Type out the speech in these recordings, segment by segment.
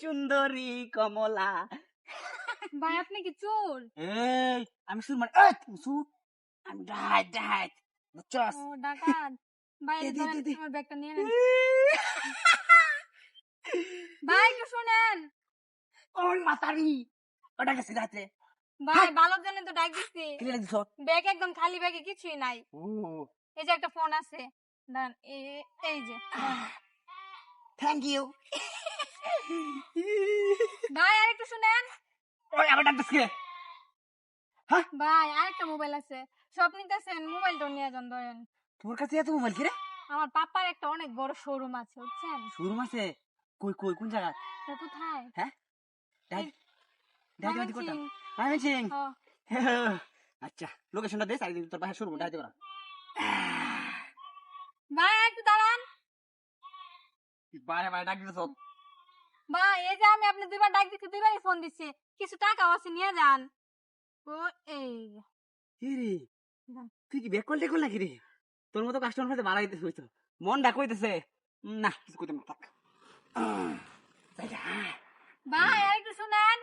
সুন্দরী কমলা। ভাই আপনি কি চোর? এই আমি সুর মানে তুমি সুর, আমি ডাহাত বুঝছস? ও ডাকাত। ভাই দে, এই দে, ধরেন দে, দে। আমার ব্যাগটা নিয়ে নেন। ভাই একটু শুনেন। ওই মাতারি ওটা গেছে রাতে। ভাই ভালোর জন্য তো ডাক দিচ্ছি। কি লাগছ? ব্যাগ একদম খালি, ব্যাগে কিছুই নাই। ও এই যে একটা ফোন আছে, দাঁড়ান এই যে দাঁড়ান। Thank you. ভাই আরেকটু শুনেন। ওই আবার ডাকতেছে। হ্যাঁ ভাই আরেকটা মোবাইল আছে, সব নিতেছেন, মোবাইলটা নিয়ে যান ধরেন। তোর কাছে এত মোবাইল কি রে? আমার পাপার একটা অনেক বড় শোরুম আছে বুঝছেন। শোরুম আছে? কই কই কোন জায়গা? তা কোথায়? হ্যাঁ ডাইতে করতাম ময়মনসিং। মাইমিং। ও, আচ্ছা লোকেশনটা দে, চারিদিন তোর পাশে শোরুম ডাইতে করা। ভাই একটু দাঁড়ান। বারে বারে ডাক দিতেছ। ভাই এই যে আমি আপনি দুইবার ডাক দিচ্ছি, দুইবারই ফোন দিচ্ছি, কিছু টাকাও আছে নিয়ে যান। ও এই কি রে তুই কি ব্যাক কল টেকল নাকি রে? তোর মতো কাস্টমার হইতে মারা গেছে হইতো, মন ডাক হইতেছে না, কিছু করতে না থাক। ভাই আরেকটু শুনেন।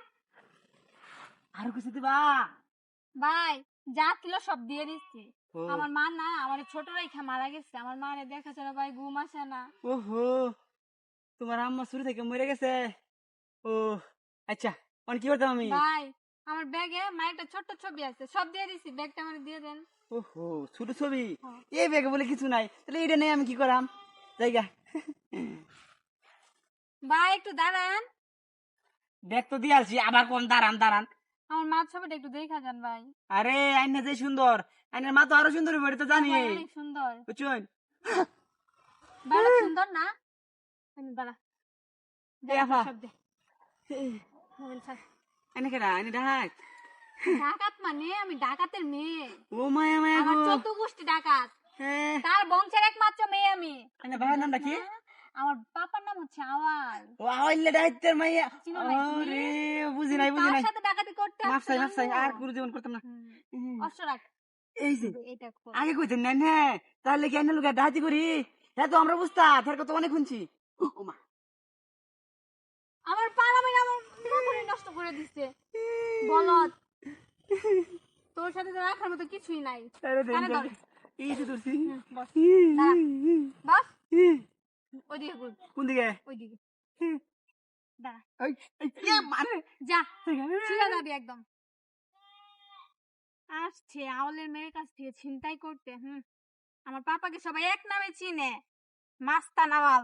আর কিছু দিবা? ভাই যা ছিল সব দিয়ে দিচ্ছি। ও। আমার মা না আমার ছোট রেখা মারা গেছে, আমার মা রে দেখাচ্ছে না ভাই, ঘুম আসে না। ওহো তোমার আম্মা শুরু থেকে মরে গেছে। ও আচ্ছা অন কি করতাম আমি? ভাই আমার ব্যাগে মায়ের একটা ছোট্ট ছবি আছে, সব দিয়ে দিছি, ব্যাগটা আমার দিয়ে দেন। ওহো ছোট ছবি? হ্যাঁ। এই ব্যাগে বলে কিছু নাই, তাহলে এটা নেই আমি কি করাম? জায়গা ভাই একটু দাঁড়ান। ব্যাগ তো দিয়ে আসছি, আবার কোন দাঁড়ান দাঁড়ান। আমার মার ছবিটা একটু দেখা যান ভাই। আরে আইনা যে সুন্দর, আইনের মা তো আরো সুন্দর হবে, তো জানি ভাই অনেক সুন্দর। বুঝছেন? ভালো সুন্দর না? দাঁড়া এই আফা সব দে। মোবাইল ছাড়। এনে কেডা এনে ডাক? ডাকাত মানে আমি ডাকাতের মেয়ে। ও মায়া মায়া আমার গো। 14 গোষ্ঠী ডাকাত, হ্যাঁ তার বংশের একমাত্র মেয়ে আমি। এনে ভাইয়ের নামটা কি? আমার পাপার নাম হচ্ছে আওয়াল। ও আইলে ডাইতের মাইয়া। চিনো না তুমি? আরে বুঝি নাই তার সাথে ডাকাতি করতে মাফ চাই মাফ চাই, আসছিলাম আর গো। পুরো জীবন করতাম না। অস্ত্র রাখ। এই যে এটা খোল। আগে কইতেন না না, তাহলে কি এনে লোকে ডাহাতি করি? হ্যাঁ তো আমরা বুঝতা তার কথা অনেক শুনছি। ও মা আমার পাড়া মেয়ে আমার মাথাটা নষ্ট করে দিচ্ছে বলদ। তোর সাথে তো রাখার মতো কিছুই নাই। আরে কানে ধর। এই যে ধরছি। বস দাঁড়া, বস ওইদিকে ঘুর, কোন দিকে? ওইদিকে দাঁড়া। এই মারে যা শুয়ে যাবি একদম। আসছে আওলের মেয়ের কাছ থেকে ছিনতাই করতে। আমার পাপাকে সবাই এক নামে চিনে, মাস্তান আওয়াল।